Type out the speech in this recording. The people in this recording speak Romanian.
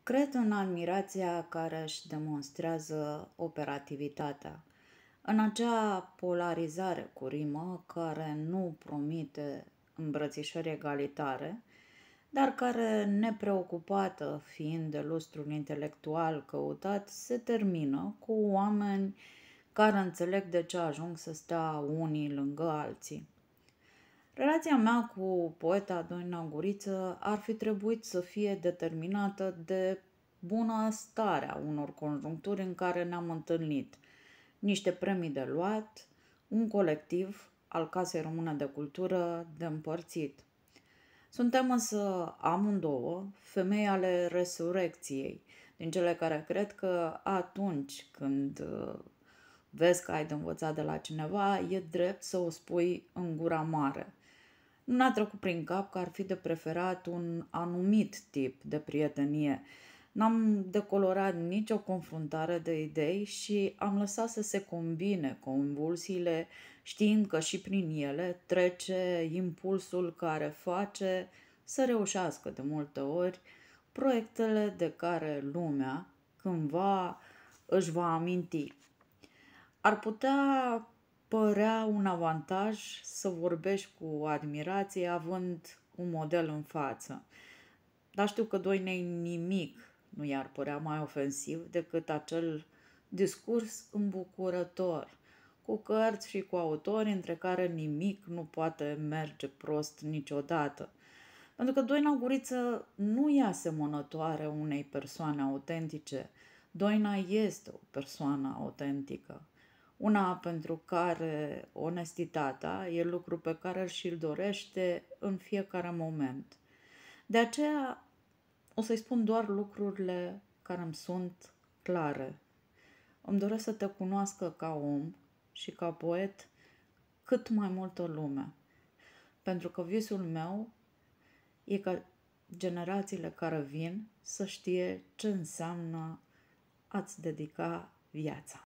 Cred în admirația care își demonstrează operativitatea, în acea polarizare cu rimă care nu promite îmbrățișări egalitare, dar care, nepreocupată fiind de lustrul intelectual căutat, se termină cu oameni care înțeleg de ce ajung să stea unii lângă alții. Relația mea cu poeta Doina Guriță ar fi trebuit să fie determinată de bunăstarea unor conjuncturi în care ne-am întâlnit, niște premii de luat, un colectiv al Casei Române de Cultură de împărțit. Suntem însă amândouă femei ale resurecției, din cele care cred că atunci când vezi că ai de învățat de la cineva, e drept să o spui în gura mare. Nu ne-a trecut prin cap că ar fi de preferat un anumit tip de prietenie. N-am decolorat nicio confruntare de idei și am lăsat să se combine convulsiile, știind că și prin ele trece impulsul care face să reușească de multe ori proiectele de care lumea cândva își va aminti. Ar putea părea un avantaj să vorbești cu admirație având un model în față, dar știu că Doinei nimic nu i-ar părea mai ofensiv decât acel discurs îmbucurător, cu cărți și cu autori între care nimic nu poate merge prost niciodată. Pentru că Doina Guriță nu e asemănătoare unei persoane autentice. Doina este o persoană autentică. Una pentru care onestitatea e lucru pe care și-l dorește în fiecare moment. De aceea o să-i spun doar lucrurile care îmi sunt clare. Îmi doresc să te cunoască ca om și ca poet cât mai multă lume. Pentru că visul meu e ca generațiile care vin să știe ce înseamnă a-ți dedica viața.